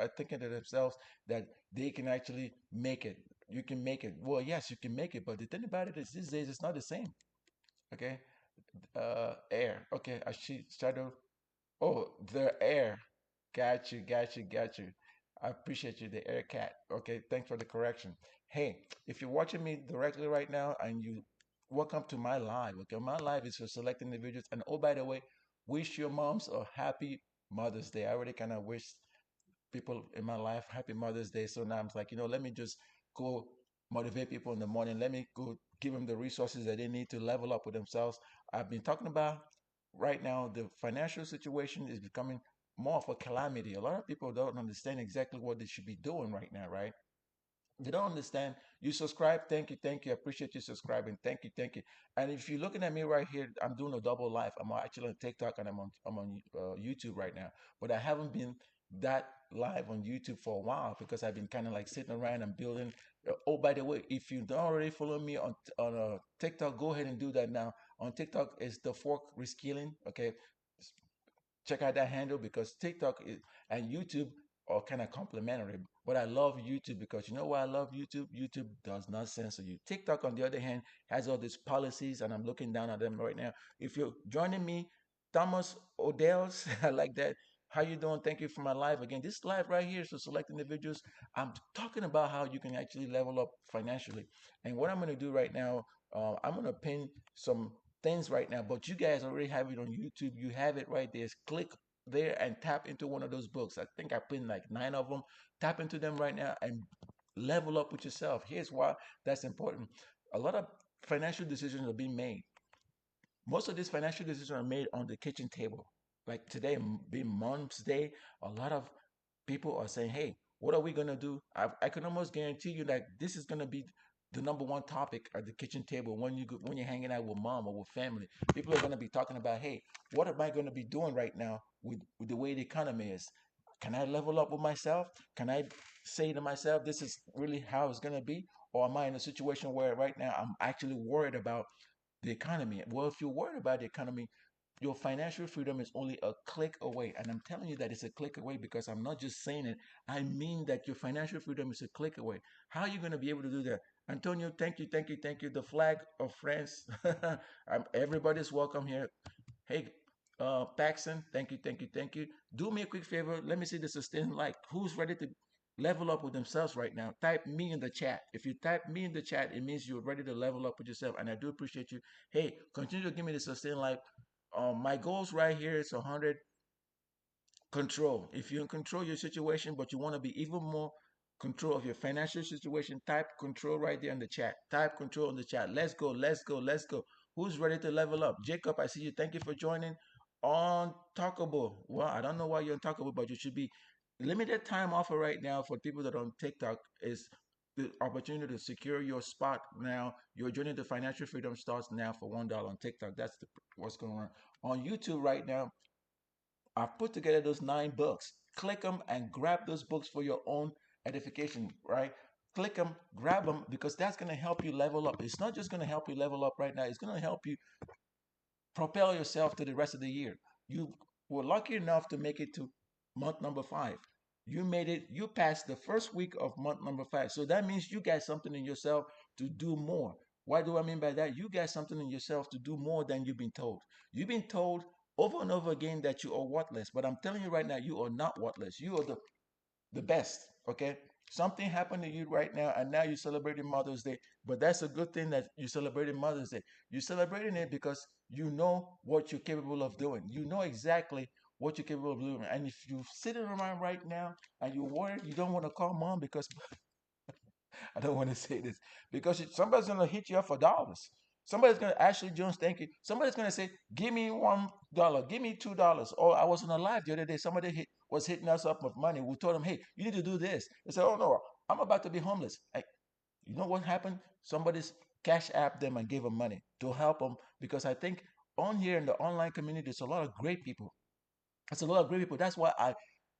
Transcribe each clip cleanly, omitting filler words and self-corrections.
are thinking to themselves that they can actually make it. You can make it. Well, yes, you can make it, but the thing about it is these days it's not the same. Okay, air. Okay, I see shadow. Oh, the air. Got you, got you, got you. I appreciate you, the air cat. Okay, thanks for the correction. Hey, if you're watching me directly right now and you welcome to my live. Okay, my live is for select individuals. And oh, by the way, wish your moms a happy Mother's Day. I already kind of wish people in my life happy Mother's Day. So now I'm like, let me just go motivate people in the morning. Let me go give them the resources that they need to level up with themselves. I've been talking about right now the financial situation is becoming more of a calamity. A lot of people don't understand exactly what they should be doing right now, right? They don't understand. You subscribe, thank you, thank you. I appreciate you subscribing, thank you, thank you. And if you're looking at me right here, I'm doing a double live. I'm actually on TikTok and I'm on YouTube right now, but I haven't been that live on YouTube for a while because I've been kind of like sitting around and building. Oh, by the way, if you don't already follow me on TikTok, go ahead and do that now. On TikTok, it's the fork reskilling. Okay, check out that handle because and YouTube are kind of complementary. But I love YouTube because you know why I love YouTube? YouTube does not censor you. TikTok, on the other hand, has all these policies, and I'm looking down at them right now. If you're joining me, Thomas Odell's, I like that. How you doing? Thank you for my live again. This live right here is to select individuals. I'm talking about how you can actually level up financially. And what I'm going to do right now, I'm going to pin some things right now, but you guys already have it on YouTube. You have it right there. Click there and tap into one of those books. I think I put in like 9 of them. Tap into them right now and level up with yourself. Here's why that's important. A lot of financial decisions are being made. Most of these financial decisions are made on the kitchen table. Like today, being Mom's Day, a lot of people are saying, "Hey, what are we gonna do?" I can almost guarantee you that this is gonna be the number one topic at the kitchen table when when you're hanging out with mom or with family. People are gonna be talking about, "Hey, what am I gonna be doing right now with the way the economy is? Can I level up with myself? Can I say to myself, this is really how it's gonna be, or am I in a situation where right now I'm actually worried about the economy?" Well, if you're worried about the economy, your financial freedom is only a click away. And I'm telling you that it's a click away because I'm not just saying it. I mean that your financial freedom is a click away. How are you going to be able to do that? Antonio, thank you, thank you, thank you. The flag of France. Everybody's welcome here. Hey, Paxson, thank you, thank you, thank you. Do me a quick favor. Let me see the sustain like. Who's ready to level up with themselves right now? Type me in the chat. If you type me in the chat, it means you're ready to level up with yourself. And I do appreciate you. Hey, continue to give me the sustain like. My goals right here is 100 control. If you can control your situation, but you want to be even more control of your financial situation, type control right there in the chat. Type control in the chat. Let's go, let's go, let's go. Who's ready to level up? Jacob, I see you. Thank you for joining on Talkable. Well, I don't know why you're on Talkable, but you should be. Limited time offer right now for people that are on TikTok is the opportunity to secure your spot now. Your journey to financial freedom starts now for $1 on TikTok. What's going on YouTube right now. I've put together those 9 books. Click them and grab those books for your own edification, right? Click them, grab them, because that's going to help you level up. It's not just going to help you level up right now, it's going to help you propel yourself to the rest of the year. You were lucky enough to make it to month number 5. You made it, you passed the first week of month number 5. So that means you got something in yourself to do more. What do I mean by that? You got something in yourself to do more than you've been told. You've been told over and over again that you are worthless, but I'm telling you right now, you are not worthless. You are the best. Okay, something happened to you right now, and now you're celebrating Mother's Day. But that's a good thing that you're celebrating Mother's Day. You're celebrating it because you know what you're capable of doing. You know exactly what you're capable of doing. And if you're sitting around right now and you're worried, you don't want to call mom because I don't want to say this because somebody's gonna hit you up for dollars. Somebody's gonna Ashley Jones, thank you. Somebody's gonna say, "Give me $1, give me $2." Or I was on a live the other day. Somebody was hitting us up with money. We told them, "Hey, you need to do this." They said, "Oh no, I'm about to be homeless." You know what happened? Somebody's cash app them and gave them money to help them because I think on here in the online community, there's a lot of great people. There's a lot of great people. That's why I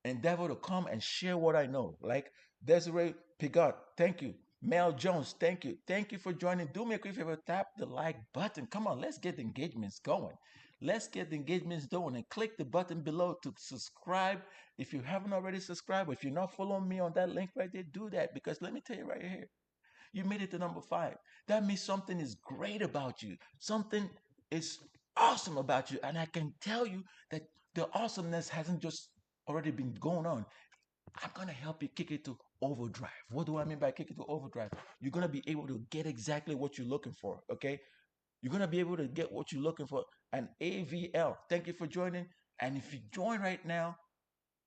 endeavor to come and share what I know. Like Desiree Pigot, thank you. Mel Jones, thank you. Thank you for joining. Do me a quick favor, tap the like button. Come on, let's get the engagements going. Let's get the engagements going and click the button below to subscribe. If you haven't already subscribed, or if you're not following me on that link right there, do that because let me tell you right here, you made it to number 5. That means something is great about you. Something is awesome about you. And I can tell you that the awesomeness hasn't just already been going on. I'm going to help you kick it to overdrive. What do I mean by kick it to overdrive? You're going to be able to get exactly what you're looking for. Okay. You're going to be able to get what you're looking for. And AVL, thank you for joining. And if you join right now,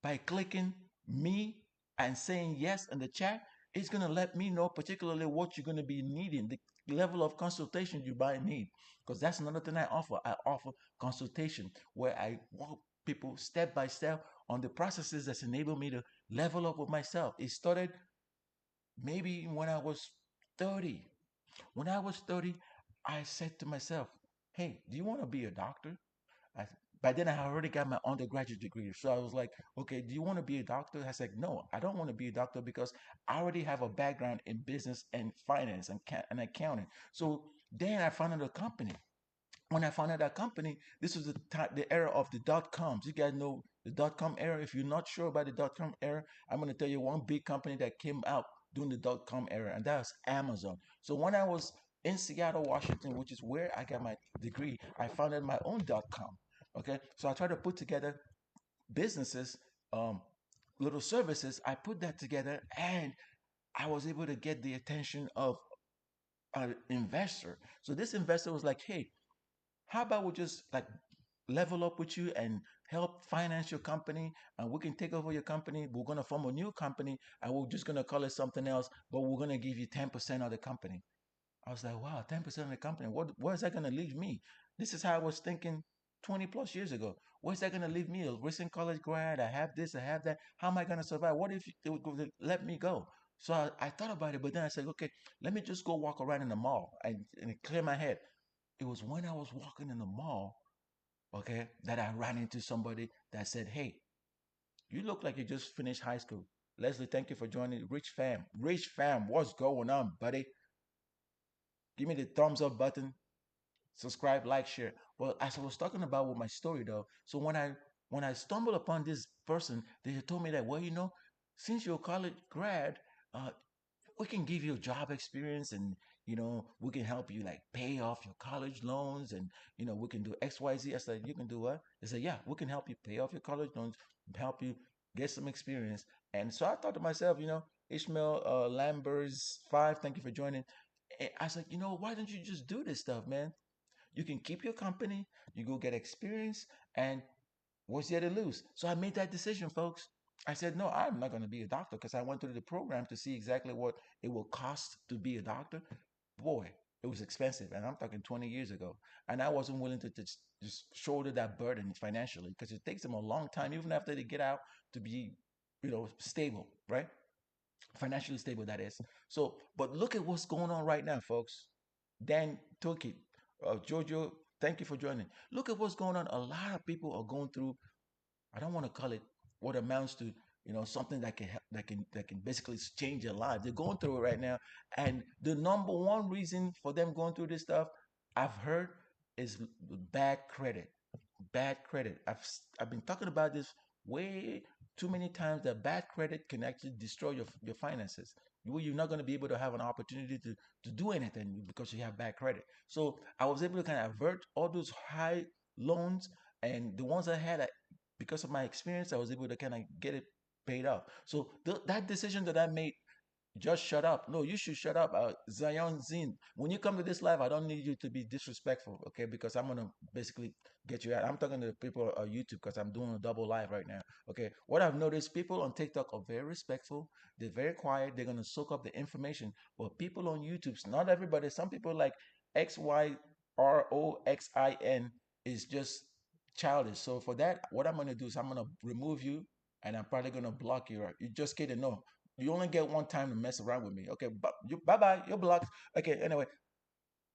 by clicking me and saying yes in the chat, it's going to let me know particularly what you're going to be needing, the level of consultation you might need. Because that's another thing I offer. I offer consultation where I walk people step by step on the processes that's enabled me to level up with myself. It started maybe when I was 30. When I was 30, I said to myself, hey, do you want to be a doctor? I, by then, I already got my undergraduate degree. So I was like, okay, do you want to be a doctor? I said, no, I don't want to be a doctor because I already have a background in business and finance and accounting. So then I founded a company. When I founded that company, this was the era of the dot coms. You guys know the dot com era. If you're not sure about the dot com era, I'm going to tell you one big company that came out during the dot com era, and that was Amazon. So when I was in Seattle, Washington, which is where I got my degree, I founded my own dot com. Okay, so I tried to put together businesses, um, little services. I put that together, and I was able to get the attention of an investor. So this investor was like, "Hey, how about we just like level up with you and help finance your company and we can take over your company. We're going to form a new company and we're just going to call it something else, but we're going to give you 10% of the company." I was like, wow, 10% of the company. Where is that going to leave me? This is how I was thinking 20 plus years ago. Where's that going to leave me? A recent college grad. I have this, I have that. How am I going to survive? What if they would let me go? So I thought about it, but then I said, okay, let me just go walk around in the mall and clear my head. It was when I was walking in the mall, okay, that I ran into somebody that said, hey, you look like you just finished high school. Leslie, thank you for joining. Rich fam. Rich fam, what's going on, buddy? Give me the thumbs up button, subscribe, like, share. Well, as I was talking about with my story though, so when I stumbled upon this person, they told me that, well, since you're a college grad, uh, we can give you a job experience and we can help you like pay off your college loans and we can do XYZ. I said, you can do what? They said, yeah, we can help you pay off your college loans, help you get some experience. And so I thought to myself, Ishmael Lambers 5, thank you for joining. And I was like, why don't you just do this stuff, man? You can keep your company, you go get experience, and what's there to lose? So I made that decision, folks. I said, no, I'm not going to be a doctor because I went through the program to see exactly what it will cost to be a doctor. Boy, it was expensive. And I'm talking 20 years ago. And I wasn't willing to just shoulder that burden financially because it takes them a long time, even after they get out, to be, stable, right? Financially stable, that is. So, but look at what's going on right now, folks. Dan Toki, Jojo, thank you for joining. Look at what's going on. A lot of people are going through, I don't want to call it what amounts to, something that can that can basically change their life. They're going through it right now, and the number one reason for them going through this stuff, I've heard, is bad credit. Bad credit. I've been talking about this way too many times that bad credit can actually destroy your finances. You're not going to be able to have an opportunity to do anything because you have bad credit. So I was able to kind of avert all those high loans, and the ones I had, because of my experience, I was able to kind of get it paid off. So that decision that I made, just shut up. No, you should shut up. Zion Zin, when you come to this live, I don't need you to be disrespectful, okay? Because I'm gonna basically get you out. I'm talking to the people on YouTube because I'm doing a double live right now, okay? What I've noticed, people on TikTok are very respectful. They're very quiet. They're gonna soak up the information. But people on YouTube, not everybody. Some people like XYROXIN is just childish. So for that, what I'm gonna do is I'm gonna remove you, and I'm probably gonna block you. Right? You just get to know. You only get one time to mess around with me. Okay, bye bye. You're blocked. Okay, anyway,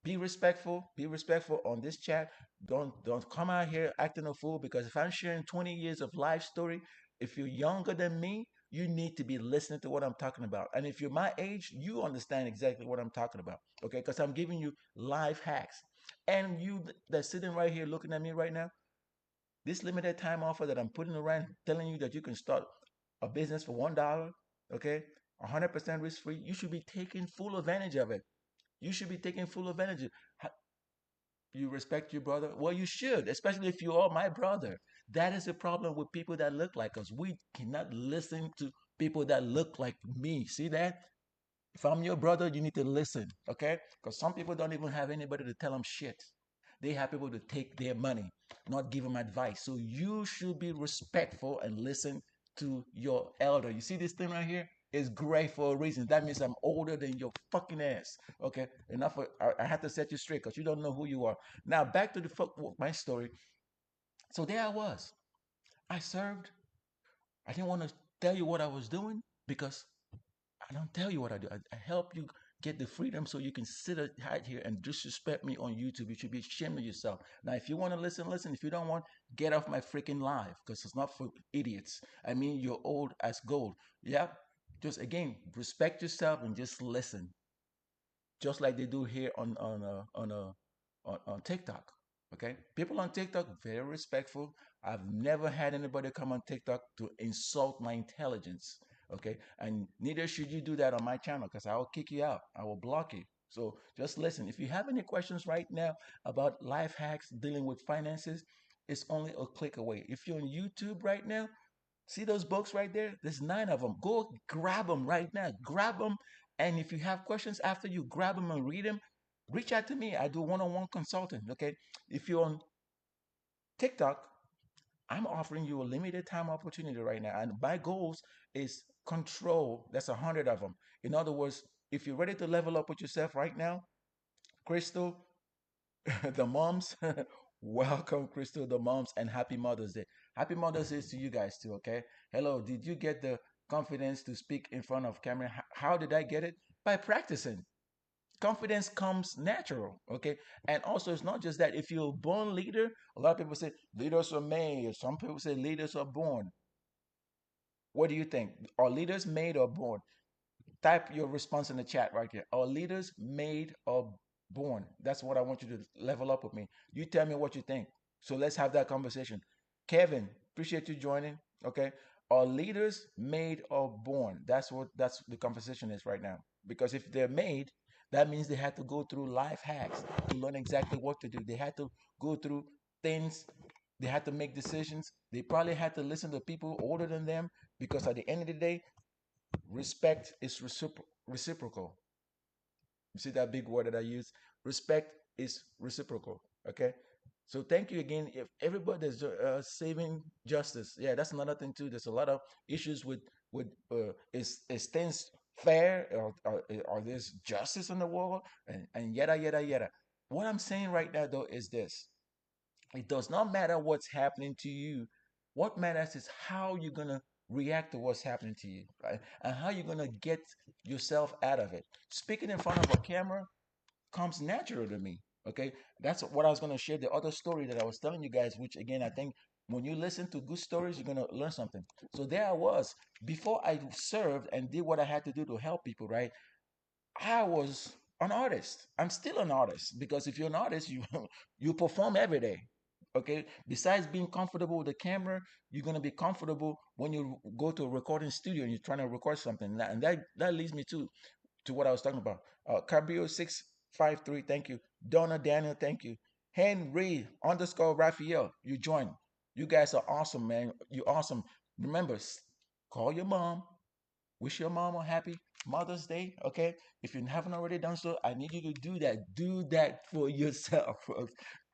be respectful. Be respectful on this chat. Don't come out here acting a fool because if I'm sharing 20 years of life story, if you're younger than me, you need to be listening to what I'm talking about. And if you're my age, you understand exactly what I'm talking about. Okay, because I'm giving you life hacks. And you that's sitting right here looking at me right now, this limited time offer that I'm putting around telling you that you can start a business for $1, okay, 100% risk free, you should be taking full advantage of it. You should be taking full advantage of it. You respect your brother? Well, you should, especially if you are my brother. That is the problem with people that look like us. We cannot listen to people that look like me. See that? If I'm your brother, you need to listen, okay? Because some people don't even have anybody to tell them shit. They have people to take their money, not give them advice. So you should be respectful and listen to your elder. You see this thing right here? It's gray for a reason. That means I'm older than your fucking ass. Okay, enough. I have to set you straight because you don't know who you are. Now back to the fuck my story. So there I was. I served. I didn't want to tell you what I was doing because I don't tell you what I do. I help you get the freedom so you can sit right here and disrespect me on YouTube. You should be ashamed of yourself. Now, if you want to listen, listen. If you don't want, get off my freaking live because it's not for idiots. I mean, you're old as gold. Yeah. Just again, respect yourself and just listen just like they do here on TikTok. Okay, people on TikTok very respectful. I've never had anybody come on TikTok to insult my intelligence. Okay, and neither should you do that on my channel because I will kick you out. I will block you. So just listen. If you have any questions right now about life hacks dealing with finances, it's only a click away. If you're on YouTube right now, see those books right there? There's nine of them. Go grab them right now. Grab them. And if you have questions after you grab them and read them, reach out to me. I do one-on-one consulting. Okay. If you're on TikTok, I'm offering you a limited time opportunity right now. And my goals is control. That's 100 of them. In other words, if you're ready to level up with yourself right now, Crystal, the moms, welcome, Crystal, the moms, and happy Mother's Day. Happy Mother's Day to you guys too, okay? Hello, did you get the confidence to speak in front of camera? How did I get it? By practicing. Confidence comes natural, okay? And also, it's not just that. If you're a born leader, a lot of people say leaders are made. Some people say leaders are born. What do you think? Are leaders made or born? Type your response in the chat right here. Are leaders made or born? That's what I want you to level up with me. You tell me what you think. So let's have that conversation. Kevin, appreciate you joining. Okay. Are leaders made or born? That's the conversation is right now. Because if they're made, that means they had to go through life hacks to learn exactly what to do. They had to go through things. They had to make decisions. They probably had to listen to people older than them because at the end of the day, respect is reciprocal. You see that big word that I use? Respect is reciprocal. Okay. So thank you again. If everybody is saving justice, yeah, that's another thing too. There's a lot of issues with is things fair or there's justice in the world and yada yada yada. What I'm saying right now though is this: it does not matter what's happening to you. What matters is how you're going to react to what's happening to you, right? And how you're going to get yourself out of it. Speaking in front of a camera comes natural to me. Okay. That's what I was going to share. The other story that I was telling you guys, which again, I think when you listen to good stories, you're going to learn something. So there I was before I served and did what I had to do to help people, right? I was an artist. I'm still an artist because if you're an artist, you you perform every day. Okay. Besides being comfortable with the camera, you're gonna be comfortable when you go to a recording studio and you're trying to record something. And that leads me to what I was talking about. Cabrio 653, thank you. Donna Daniel, thank you. Henry underscore Raphael, you joined. You guys are awesome, man. You're awesome. Remember, call your mom, wish your mom a happy Mother's Day, okay? If you haven't already done so, I need you to do that. Do that for yourself.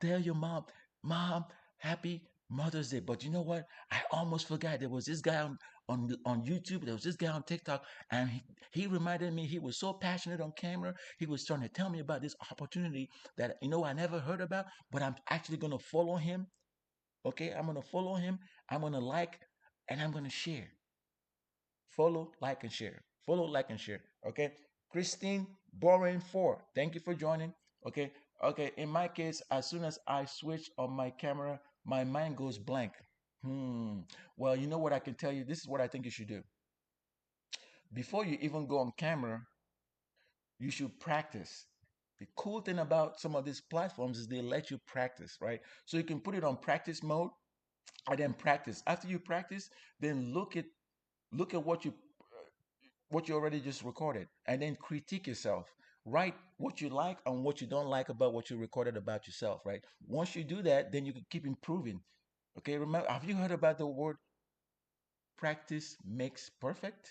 Tell your mom, Mom, happy Mother's Day. But you know what? I almost forgot. There was this guy on YouTube. There was this guy on TikTok, and he reminded me he was so passionate on camera. He was trying to tell me about this opportunity that I never heard about, but I'm actually gonna follow him. Okay, I'm gonna follow him. I'm gonna like, and I'm gonna share. Follow, like, and share. Follow, like, and share. Okay. Christine Boring 4. Thank you for joining. Okay. Okay. In my case, as soon as I switch on my camera, my mind goes blank. Well, you know what I can tell you? This is what I think you should do. Before you even go on camera, you should practice. The cool thing about some of these platforms is they let you practice, right? So you can put it on practice mode and then practice. After you practice, then look at what you already just recorded and then critique yourself. Write what you like and what you don't like about what you recorded about yourself, right? Once you do that, then you can keep improving. Okay, remember, have you heard about the word practice makes perfect?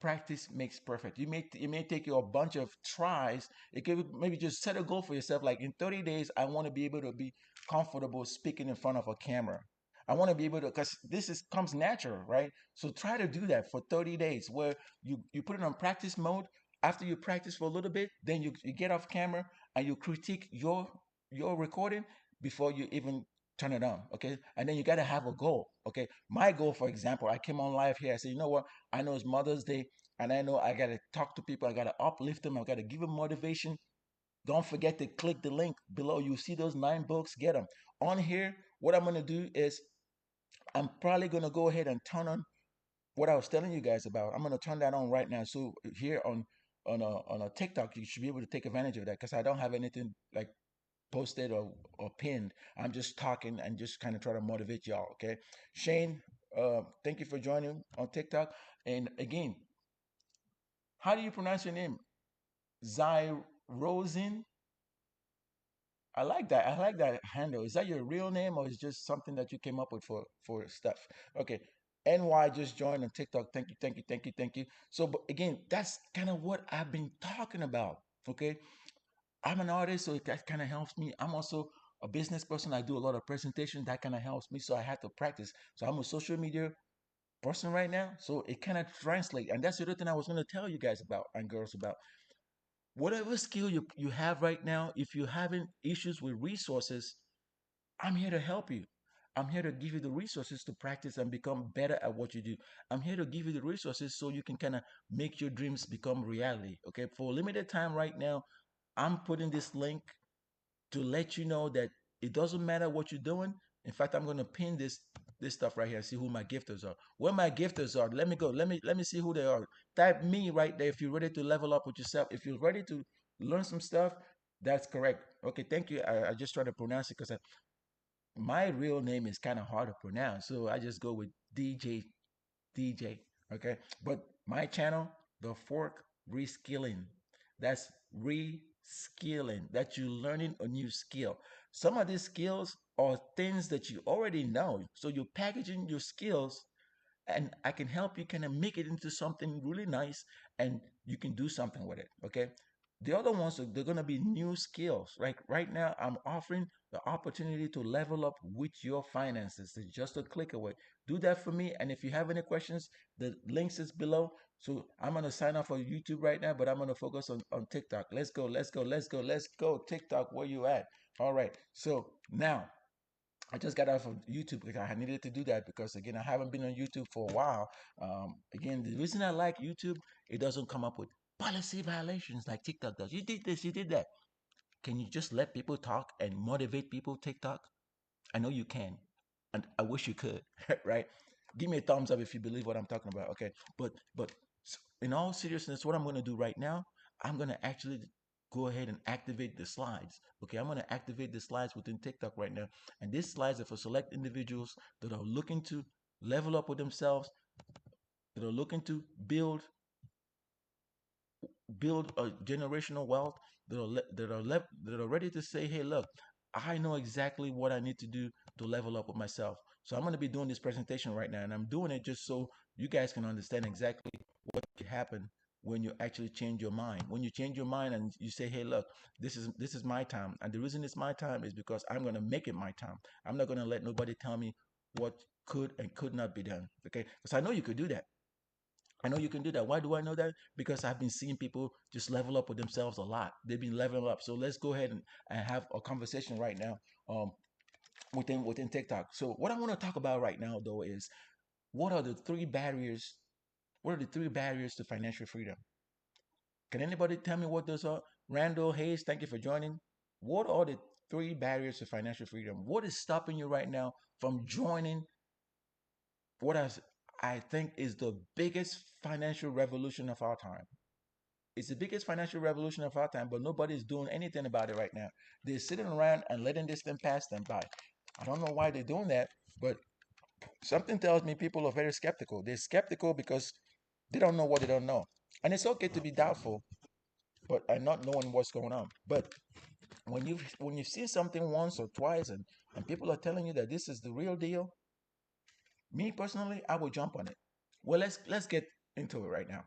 Practice makes perfect. It may take you a bunch of tries. It could maybe just set a goal for yourself. Like in 30 days, I want to be able to be comfortable speaking in front of a camera. I want to be able to, because this is comes natural, right? So try to do that for 30 days, where you put it on practice mode. After you practice for a little bit, then you get off camera and you critique your recording before you even turn it on. Okay, and then you got to have a goal. Okay, my goal, for example, I came on live here. I said, you know what? I know it's Mother's Day, and I know I got to talk to people. I got to uplift them. I got to give them motivation. Don't forget to click the link below. You see those 9 books, get them. On here, what I'm going to do is I'm probably going to go ahead and turn on what I was telling you guys about. I'm going to turn that on right now. So here on a TikTok, you should be able to take advantage of that, because I don't have anything like posted or pinned. I'm just talking and just kind of try to motivate y'all. Okay. Shane, thank you for joining on TikTok. And again, how do you pronounce your name? Zyrosin. I like that. I like that handle. Is that your real name, or is it just something that you came up with for stuff? Okay. NY just joined on TikTok. Thank you, thank you, thank you, thank you. So, but again, that's kind of what I've been talking about. Okay. I'm an artist, so that kind of helps me. I'm also a business person. I do a lot of presentations. That kind of helps me. So I have to practice. So I'm a social media person right now. So it kind of translates. And that's the other thing I was going to tell you guys about and girls about. Whatever skill you have right now, if you're having issues with resources, I'm here to help you. I'm here to give you the resources to practice and become better at what you do. I'm here to give you the resources so you can kind of make your dreams become reality. Okay. For a limited time right now, I'm putting this link to let you know that it doesn't matter what you're doing. In fact, I'm gonna pin this stuff right here. See who my gifters are. Where my gifters are. Let me go. Let me see who they are. Type me right there if you're ready to level up with yourself. If you're ready to learn some stuff, that's correct. Okay, thank you. I just try to pronounce it because my real name is kind of hard to pronounce, so I just go with DJ. Okay. But my channel, The Fork Reskilling. That's reskilling. That you're learning a new skill. Some of these skills are things that you already know. So you're packaging your skills, and I can help you kind of make it into something really nice, and you can do something with it. Okay. The other ones are they're gonna be new skills. Like right now, I'm offering the opportunity to level up with your finances. It's just a click away. Do that for me. And if you have any questions, the links is below. So I'm gonna sign up for YouTube right now, but I'm gonna focus on TikTok. Let's go, let's go, let's go, let's go. TikTok, where you at? All right. So now I just got off of YouTube because I needed to do that because again I haven't been on YouTube for a while. Again, the reason I like YouTube, it doesn't come up with policy violations like TikTok does. You did this, you did that. Can you just let people talk and motivate people? TikTok, I know you can, and I wish you could. Right? Give me a thumbs up if you believe what I'm talking about. Okay, but in all seriousness, what I'm going to do right now, I'm going to actually go ahead and activate the slides. Okay, I'm going to activate the slides within TikTok right now, and these slides are for select individuals that are looking to level up with themselves, that are looking to build a generational wealth, that are ready to say, hey, look, I know exactly what I need to do to level up with myself. So I'm going to be doing this presentation right now, and I'm doing it just so you guys can understand exactly what can happen when you actually change your mind. When you change your mind and you say, hey, look, this is my time, and the reason it's my time is because I'm going to make it my time. I'm not going to let nobody tell me what could and could not be done. Okay, because I know you could do that. I know you can do that. Why do I know that? Because I've been seeing people just level up with themselves a lot. They've been leveling up. So let's go ahead and have a conversation right now within TikTok. So what I want to talk about right now though is what are the three barriers? What are the three barriers to financial freedom? Can anybody tell me what those are? Randall Hayes, thank you for joining. What are the three barriers to financial freedom? What is stopping you right now from joining what I think is the biggest financial revolution of our time? It's the biggest financial revolution of our time, but nobody's doing anything about it right now. They're sitting around and letting this thing pass them by. I don't know why they're doing that, but something tells me people are very skeptical. They're skeptical because they don't know what they don't know. And it's okay to be doubtful, but and not knowing what's going on. But when you see something once or twice and people are telling you that this is the real deal, me personally, I will jump on it. Well, let's get into it right now.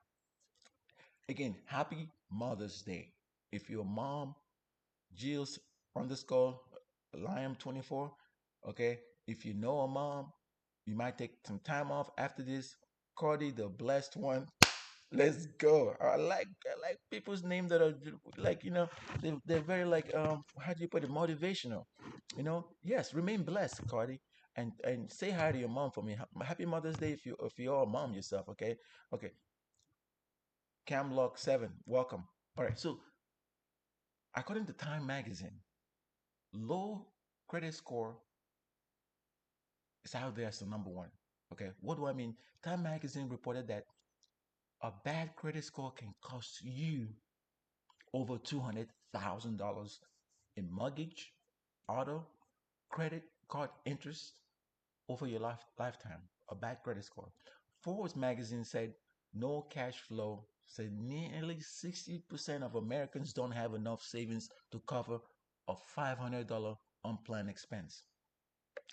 Again, happy Mother's Day. If you're a mom, Jill's underscore Liam 24. Okay. If you know a mom, you might take some time off after this. Cardi, the blessed one. Let's go. I like people's name that are like, they're very like, how do you put it, motivational. Yes, remain blessed, Cardi. And say hi to your mom for me. Happy Mother's Day if you're a mom yourself, okay? Okay. Camlock 7, welcome. All right, so according to Time Magazine, low credit score is out there as the number one. Okay, what do I mean? Time Magazine reported that a bad credit score can cost you over $200,000 in mortgage, auto, credit card interest over your lifetime. A bad credit score. Forbes magazine said no cash flow. Said nearly 60% of Americans don't have enough savings to cover a $500 unplanned expense.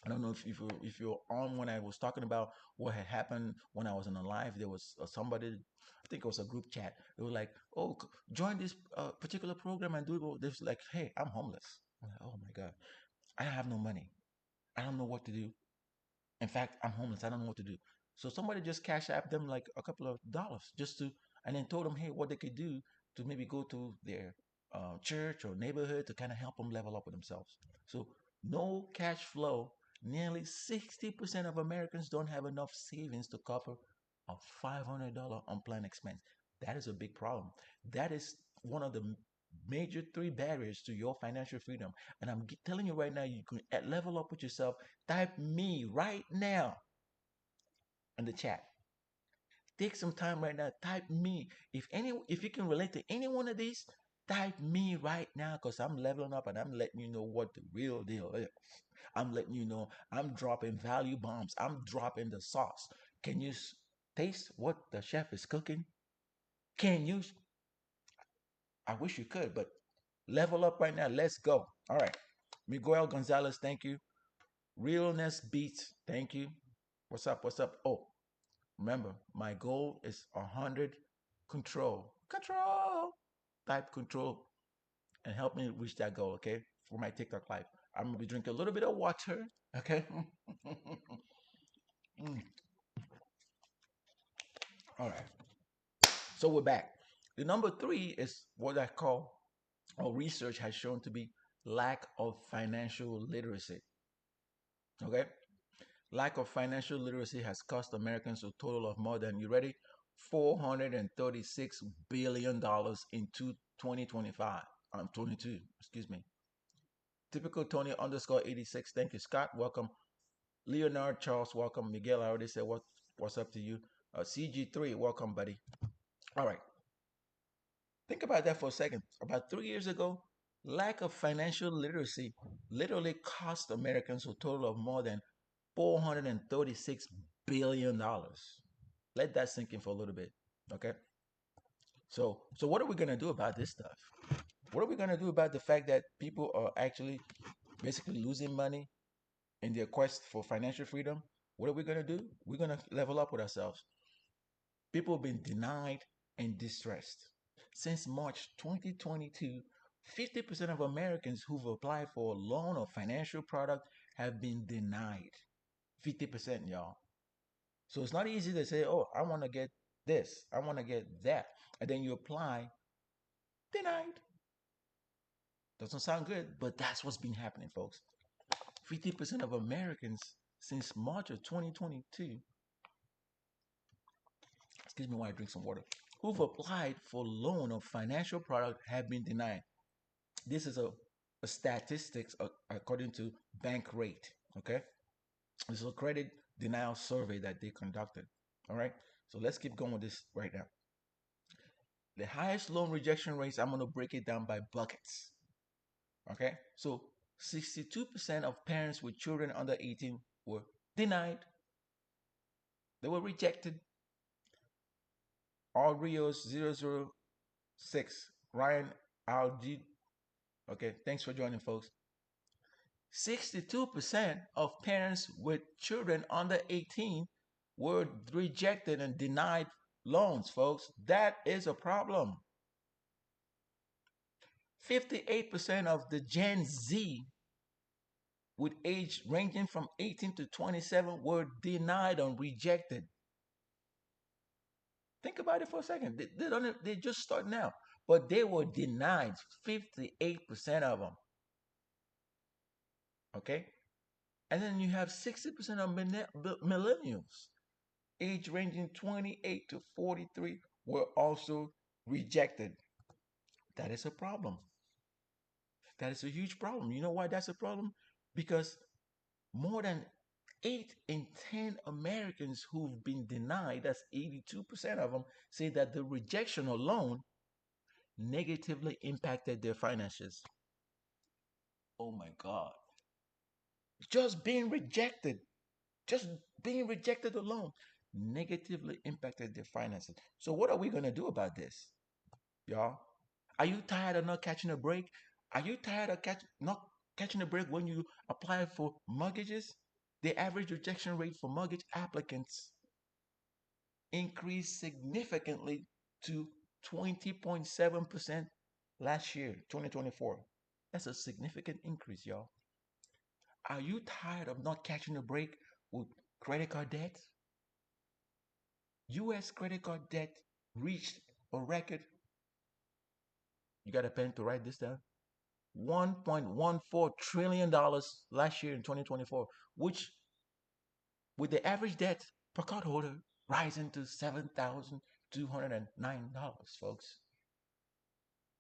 I don't know if you're on when I was talking about what had happened when I was in a live. There was somebody, I think it was a group chat. They were like, "Oh, join this particular program and do it." They was like, "Hey, I'm homeless." I'm like, "Oh my god, I have no money. I don't know what to do. In fact, I'm homeless. I don't know what to do." So somebody just cash app them like a couple of dollars just to, and then told them, hey, what they could do to maybe go to their church or neighborhood to kind of help them level up with themselves. So no cash flow. Nearly 60% of Americans don't have enough savings to cover a $500 unplanned expense. That is a big problem. That is one of the major three barriers to your financial freedom. And I'm telling you right now, you can level up with yourself. Type me right now in the chat. Take some time right now. Type me. If you can relate to any one of these, type me right now because I'm leveling up and I'm letting you know what the real deal is. I'm letting you know I'm dropping value bombs. I'm dropping the sauce. Can you taste what the chef is cooking? Can you? I wish you could, but level up right now. Let's go. All right. Miguel Gonzalez, thank you. Realness beats, thank you. What's up? What's up? Oh, remember, my goal is 100 control. Control. Type control and help me reach that goal, okay? For my TikTok live. I'm going to be drinking a little bit of water, okay? Mm. All right. So we're back. The number three is what I call, or research has shown to be lack of financial literacy, okay? Lack of financial literacy has cost Americans a total of more than, you ready? $436 billion dollars in 2025. 22, excuse me. Typical Tony underscore 86. Thank you, Scott. Welcome. Leonard Charles, welcome. Miguel, I already said what's up to you. CG3, welcome, buddy. All right. Think about that for a second. About 3 years ago, lack of financial literacy literally cost Americans a total of more than $436 billion dollars. Let that sink in for a little bit. Okay. So what are we gonna do about this stuff? What are we gonna do about the fact that people are actually basically losing money in their quest for financial freedom? What are we gonna do? We're gonna level up with ourselves. People have been denied and distressed. Since March 2022, 50% of Americans who've applied for a loan or financial product have been denied. 50%, y'all. So it's not easy to say, oh, I want to get this, I want to get that. And then you apply, denied. Doesn't sound good, but that's what's been happening, folks. 50% of Americans since March of 2022, excuse me while I drink some water, who've applied for loan or financial product have been denied. This is a statistics according to Bank Rate. Okay, this is a credit denial survey that they conducted. All right, so let's keep going with this right now. The highest loan rejection rates, I'm going to break it down by buckets. Okay? So 62% of parents with children under 18 were denied, they were rejected. All Rios 006, Ryan RG. Okay, thanks for joining, folks. 62% of parents with children under 18 were rejected and denied loans, folks. That is a problem. 58% of the Gen Z with age ranging from 18 to 27 were denied and rejected. Think about it for a second. They don't, they just starting out, but they were denied. 58% of them. Okay, and then you have 60% of millennials, age ranging 28 to 43, were also rejected. That is a problem. That is a huge problem. You know why that's a problem? Because more than 8 in 10 Americans who've been denied, that's 82% of them, say that the rejection alone negatively impacted their finances. Oh my God. Just being rejected, just being rejected alone negatively impacted their finances. So, what are we going to do about this, y'all? Are you tired of not catching a break? Are you tired of not catching a break when you apply for mortgages? The average rejection rate for mortgage applicants increased significantly to 20.7% last year, 2024. That's a significant increase, y'all. Are you tired of not catching a break with credit card debt? US credit card debt reached a record, you got a pen to write this down, $1.14 trillion last year in 2024, which with the average debt per cardholder rising to $7,209, folks.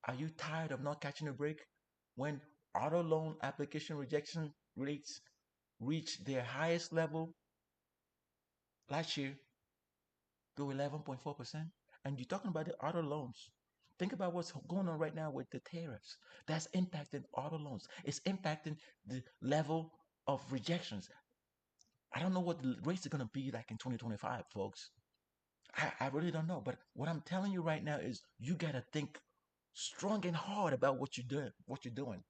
Are you tired of not catching a break when auto loan application rejection rates reached their highest level last year to 11.4%? And you're talking about the auto loans. Think about what's going on right now with the tariffs. That's impacting auto loans. It's impacting the level of rejections. I don't know what the rates are going to be like in 2025, folks. I really don't know. But what I'm telling you right now is you got to think strong and hard about what you're doing. What you're doing.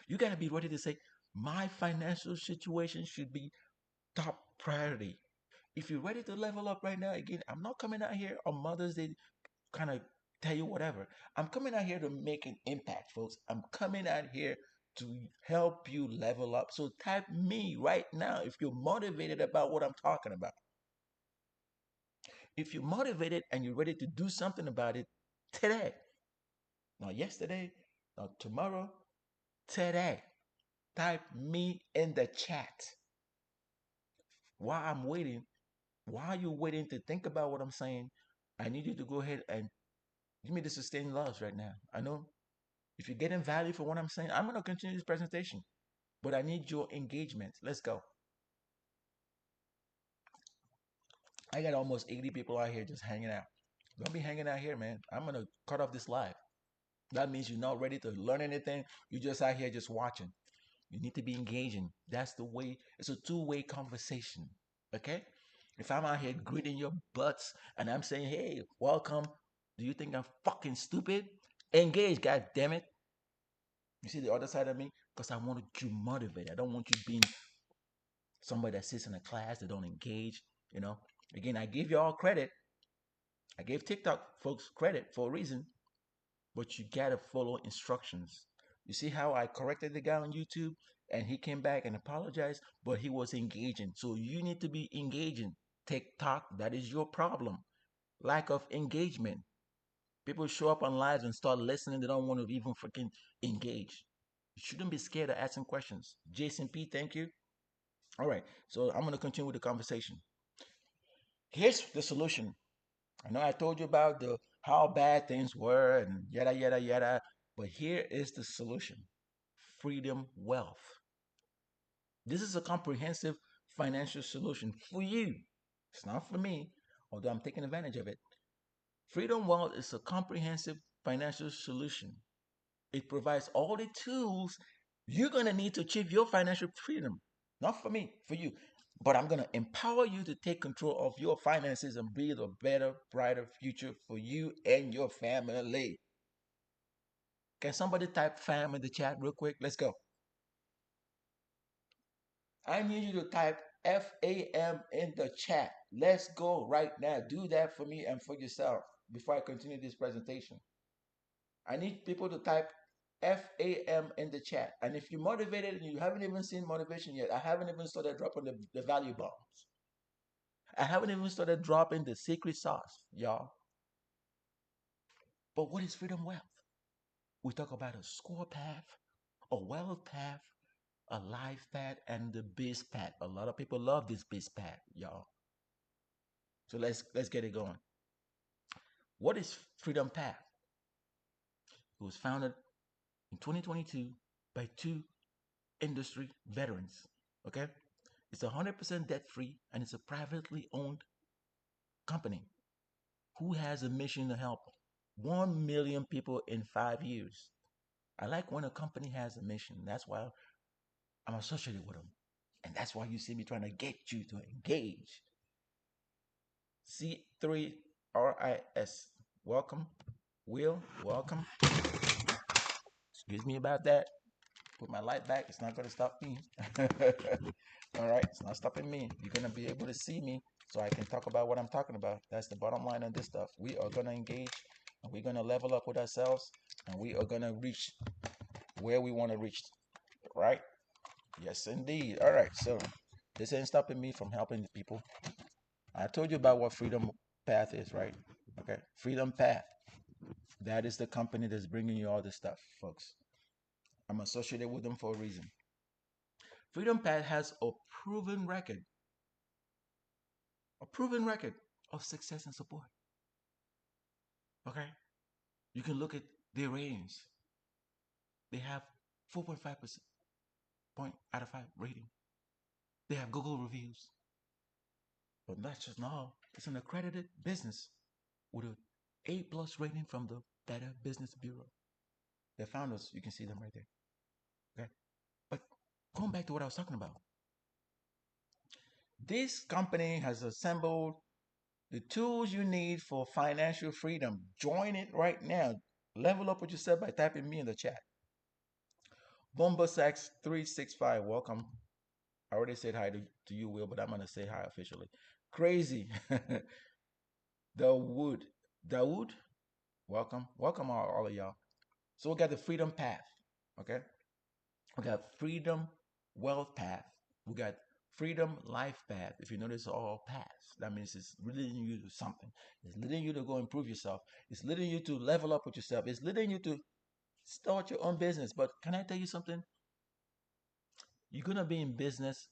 You got to be ready to say, my financial situation should be top priority. If you're ready to level up right now, again, I'm not coming out here on Mother's Day kind of tell you whatever. I'm coming out here to make an impact, folks. I'm coming out here to help you level up. So type me right now if you're motivated about what I'm talking about. If you're motivated and you're ready to do something about it today, not yesterday, not tomorrow, today, type me in the chat. While I'm waiting, while you're waiting to think about what I'm saying, I need you to go ahead and give me the sustained loves right now. I know if you're getting value for what I'm saying, I'm going to continue this presentation, but I need your engagement. Let's go. I got almost 80 people out here just hanging out. Don't be hanging out here, man. I'm going to cut off this live. That means you're not ready to learn anything. You're just out here just watching. You need to be engaging. That's the way. It's a two-way conversation. Okay? If I'm out here greeting your butts and I'm saying, hey, welcome, do you think I'm fucking stupid? Engage, god damn it. You see the other side of me? Because I want you motivated. I don't want you being somebody that sits in a class that don't engage. You know, again, I give you all credit. I gave TikTok folks credit for a reason, but you gotta follow instructions. You see how I corrected the guy on YouTube and he came back and apologized, but he was engaging. So you need to be engaging. TikTok, that is your problem. Lack of engagement. People show up on lives and start listening. They don't want to even freaking engage. You shouldn't be scared of asking questions. Jason P, thank you. All right, so I'm going to continue with the conversation. Here's the solution. I know I told you about the how bad things were and yada yada yada, but here is the solution. Freedom wealth. This is a comprehensive financial solution for you. It's not for me, although I'm taking advantage of it. Freedom Wallet is a comprehensive financial solution. It provides all the tools you're going to need to achieve your financial freedom. Not for me, for you. But I'm going to empower you to take control of your finances and build a better, brighter future for you and your family. Can somebody type fam in the chat real quick? Let's go. I need you to type FAM in the chat. Let's go right now. Do that for me and for yourself before I continue this presentation. I need people to type FAM in the chat. And if you're motivated and you haven't even seen motivation yet, I haven't even started dropping the value bombs. I haven't even started dropping the secret sauce, y'all. But what is freedom wealth? We talk about a score path, a wealth path, a life path, and the biz path. A lot of people love this biz path, y'all. So let's get it going. What is Freedom Path? It was founded in 2022 by two industry veterans. Okay, it's 100% debt free and it's a privately owned company who has a mission to help 1 million people in 5 years. I like when a company has a mission. That's why I'm associated with them. And that's why you see me trying to get you to engage. C3RIS. Welcome. Will, welcome. Excuse me about that. Put my light back. It's not going to stop me. All right. It's not stopping me. You're going to be able to see me so I can talk about what I'm talking about. That's the bottom line on this stuff. We are going to engage and we're going to level up with ourselves and we are going to reach where we want to reach. Right? Yes, indeed. All right. So this ain't stopping me from helping people. I told you about what Freedom Path is, right? Okay. Freedom Path. That is the company that's bringing you all this stuff, folks. I'm associated with them for a reason. Freedom Path has a proven record of success and support. Okay? You can look at their ratings. They have 4.5% point out of 5 rating. They have Google reviews. But that's just not. It's an accredited business with an A plus rating from the Better Business Bureau. Their founders, you can see them right there. Okay? But going back to what I was talking about, this company has assembled the tools you need for financial freedom. Join it right now. Level up what you said by typing me in the chat. Bomba Sacks 365, welcome. I already said hi to you, Will, but I'm going to say hi officially. Crazy. The Wood. Dawood, welcome. Welcome all of y'all. So we got the Freedom Path, okay? We got Freedom Wealth Path. We got Freedom Life Path. If you notice, all paths. That means it's leading you to something. It's leading you to go improve yourself. It's leading you to level up with yourself. It's leading you to start your own business. But can I tell you something? You're gonna be in business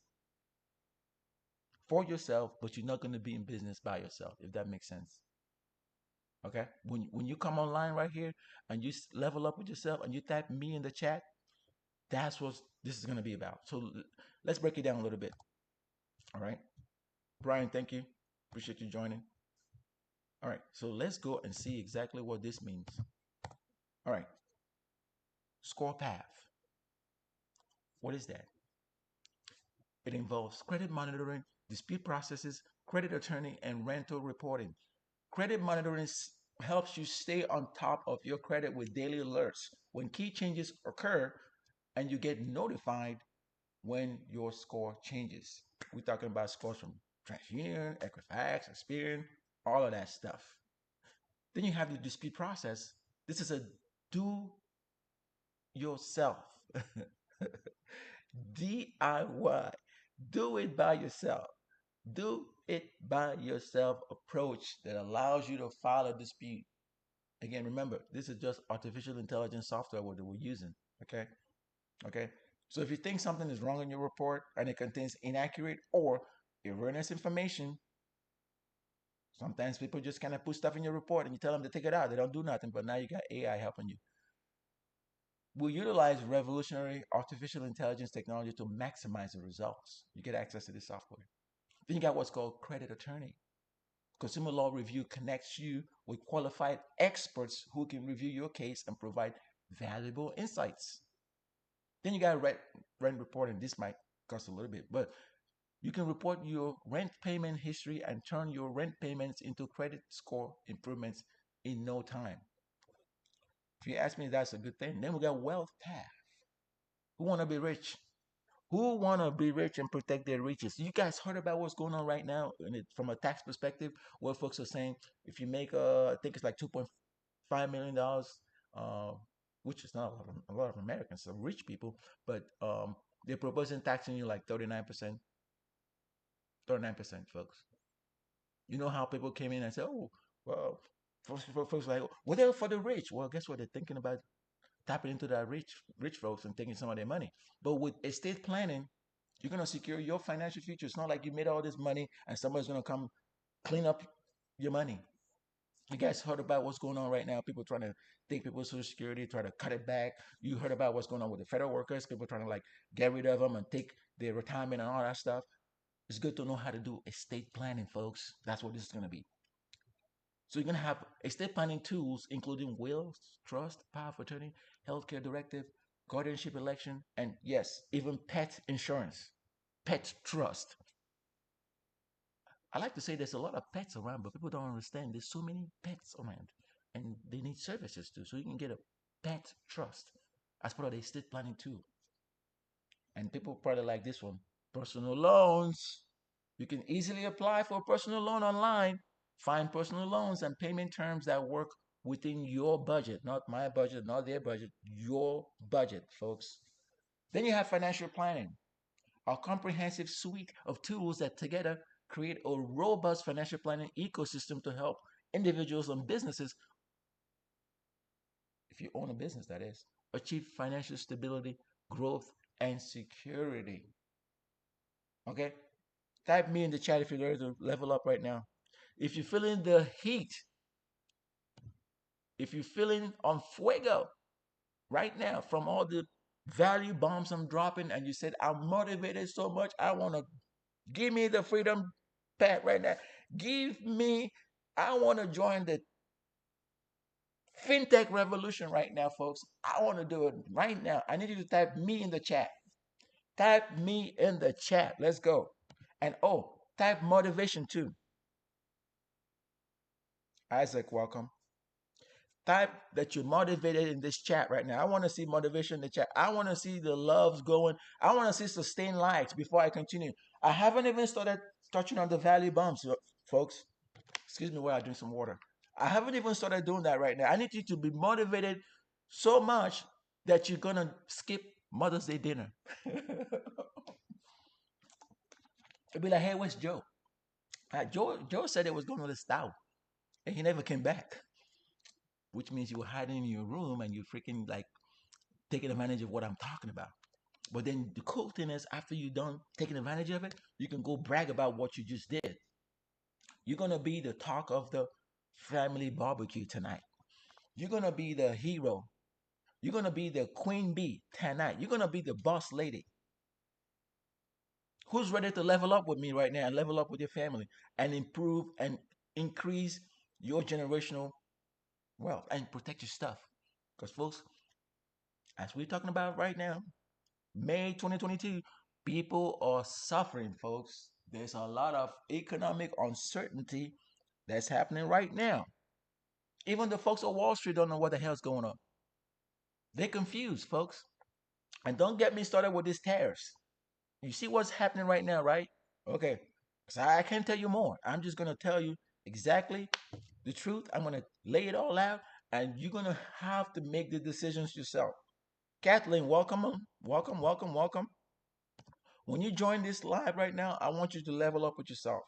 for yourself, but you're not gonna be in business by yourself. If that makes sense. Okay. When you come online right here and you level up with yourself and you type me in the chat, that's what this is gonna be about. So let's break it down a little bit. All right. Brian, thank you. Appreciate you joining. All right, so let's go and see exactly what this means. All right, score path. What is that? It involves credit monitoring, dispute processes, credit attorney, and rental reporting. Credit monitoring helps you stay on top of your credit with daily alerts when key changes occur and you get notified when your score changes. We're talking about scores from TransUnion, Equifax, Experian, all of that stuff. Then you have the dispute process. This is a do yourself DIY. Do it by yourself. Do it by yourself approach that allows you to file a dispute. Again, remember, this is just artificial intelligence software that we're using. Okay. Okay. So if you think something is wrong in your report and it contains inaccurate or erroneous information, sometimes people just kind of put stuff in your report and you tell them to take it out. They don't do nothing, but now you got AI helping you. We utilize revolutionary artificial intelligence technology to maximize the results. You get access to this software. Then you got what's called credit attorney. Consumer Law Review connects you with qualified experts who can review your case and provide valuable insights. Then you got rent reporting. This might cost a little bit, but you can report your rent payment history and turn your rent payments into credit score improvements in no time. If you ask me, that's a good thing. Then we got wealth path. Who want to be rich? Who want to be rich and protect their riches? You guys heard about what's going on right now from a tax perspective, where folks are saying if you make, I think it's like $2.5 million, uh, which is not a lot of Americans, some rich people, but they're proposing taxing you like 39%, 39%, folks. You know how people came in and said, oh, well, folks like, well, they're for the rich. Well, guess what? They're thinking about tapping into that rich folks and taking some of their money. But with estate planning, you're gonna secure your financial future. It's not like you made all this money and somebody's gonna come clean up your money. You guys heard about what's going on right now? People trying to take people's social security, try to cut it back. You heard about what's going on with the federal workers. People trying to like get rid of them and take their retirement and all that stuff. It's good to know how to do estate planning, folks. That's what this is gonna be. So you're gonna have estate planning tools, including wills, trust, power of attorney, healthcare directive, guardianship election, and yes, even pet insurance, pet trust. I like to say there's a lot of pets around, but people don't understand there's so many pets around, and they need services too. So you can get a pet trust as part of the estate planning tool. And people probably like this one, personal loans. You can easily apply for a personal loan online, find personal loans and payment terms that work within your budget, not my budget, not their budget, your budget, folks. Then you have financial planning, a comprehensive suite of tools that together create a robust financial planning ecosystem to help individuals and businesses, if you own a business, that is, achieve financial stability, growth, and security. Okay? Type me in the chat if you're ready to level up right now. If you're feeling the heat, if you're feeling on fuego right now from all the value bombs I'm dropping, and you said, I'm motivated so much, I want to give me the freedom pat right now. Give me, I want to join the fintech revolution right now, folks. I want to do it right now. I need you to type me in the chat. Type me in the chat. Let's go. And oh, type motivation too. Isaac, welcome. Type that you're motivated in this chat right now. I want to see motivation in the chat. I want to see the loves going. I want to see sustained likes before I continue. I haven't even started touching on the value bumps, folks. Excuse me while I drink some water. I haven't even started doing that right now. I need you to be motivated so much that you're gonna skip Mother's Day dinner. It'll be like, hey, where's Joe? Joe said it was going to the style, and he never came back. Which means you were hiding in your room and you freaking like taking advantage of what I'm talking about. But then the cool thing is, after you're done taking advantage of it, you can go brag about what you just did. You're gonna be the talk of the family barbecue tonight. You're gonna be the hero. You're gonna be the queen bee tonight. You're gonna be the boss lady. Who's ready to level up with me right now and level up with your family and improve and increase your generational wealth and protect your stuff? Because folks, as we're talking about right now, May 2022, people are suffering, folks. There's a lot of economic uncertainty that's happening right now. Even the folks on Wall Street don't know what the hell's going on. They're confused, folks. And don't get me started with these tariffs. You see what's happening right now, right? Okay. So I can't tell you more. I'm just going to tell you exactly the truth. I'm going to lay it all out, and you're going to have to make the decisions yourself. Kathleen, welcome, welcome, welcome, welcome. When you join this live right now, I want you to level up with yourself.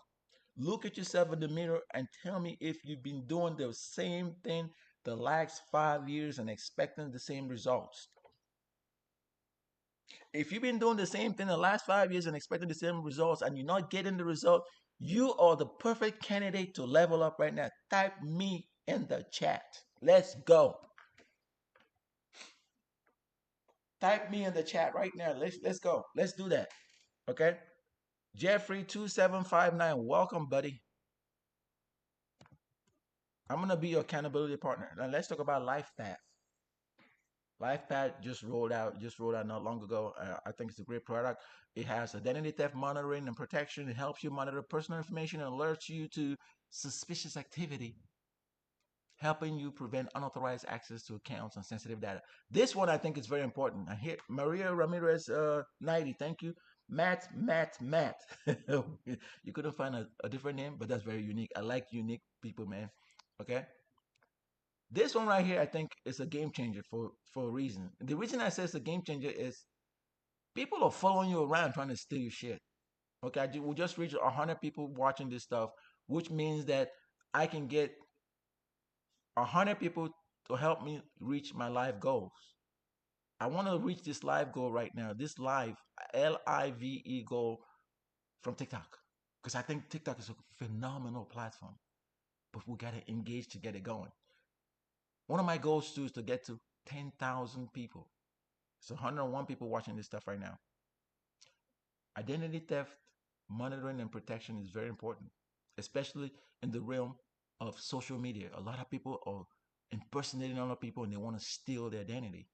Look at yourself in the mirror and tell me if you've been doing the same thing the last 5 years and expecting the same results. If you've been doing the same thing the last 5 years and expecting the same results and you're not getting the result, you are the perfect candidate to level up right now. Type me in the chat. Let's go. Type me in the chat right now. Let's go. Let's do that. Okay? Jeffrey 2759, welcome, buddy. I'm gonna be your accountability partner. Now let's talk about LifePath. LifePath just rolled out not long ago. I think it's a great product. It has identity theft monitoring and protection. It helps you monitor personal information and alerts you to suspicious activity, helping you prevent unauthorized access to accounts and sensitive data. This one I think is very important. I hear Maria Ramirez 90. Thank you. Matt. You couldn't find a different name, but that's very unique. I like unique people, man. Okay. This one right here, I think, is a game changer for a reason. The reason I say it's a game changer is people are following you around trying to steal your shit. Okay, we just reached 100 people watching this stuff, which means that I can get 100 people to help me reach my life goals. I want to reach this live goal right now. This live LIVE goal from TikTok, because I think TikTok is a phenomenal platform, but we gotta engage to get it going. One of my goals too is to get to 10,000 people. So 101 people watching this stuff right now. Identity theft, monitoring, and protection is very important, especially in the realm of social media. A lot of people are impersonating other people and they want to steal their identity.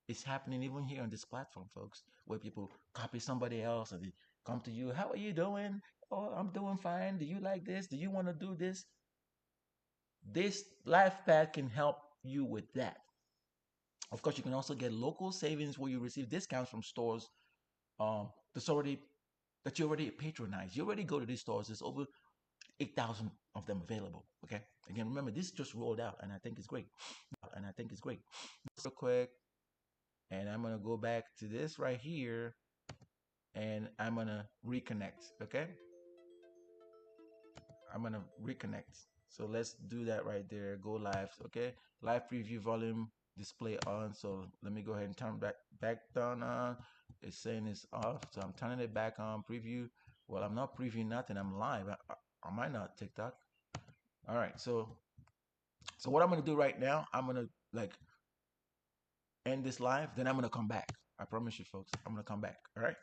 It's happening even here on this platform, folks, where people copy somebody else and they come to you. How are you doing? Oh, I'm doing fine. Do you like this? Do you want to do this? This life path can help you with that. Of course, you can also get local savings where you receive discounts from stores that's already that you already patronize. You already go to these stores. There's over 8,000 of them available. Okay. Again, remember this just rolled out, and I think it's great. Real quick, and I'm gonna go back to this right here, and I'm gonna reconnect. Okay. I'm gonna reconnect. So let's do that right there. Go live. Okay. Live preview volume display on. So let me go ahead and turn back down on. It's saying it's off, so I'm turning it back on. Preview. Well, I'm not previewing nothing. I'm live. I might not TikTok. All right. So what I'm gonna do right now, I'm gonna like end this live. Then I'm gonna come back. I promise you, folks. I'm gonna come back. All right.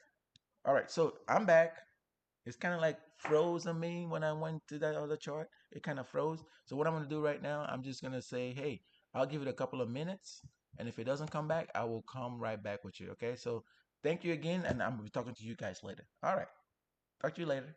All right. So I'm back. It's kind of like froze on me when I went to that other chart. It kind of froze. So what I'm going to do right now, I'm just going to say, hey, I'll give it a couple of minutes. And if it doesn't come back, I will come right back with you. Okay. So thank you again. And I'm going to be talking to you guys later. All right. Talk to you later.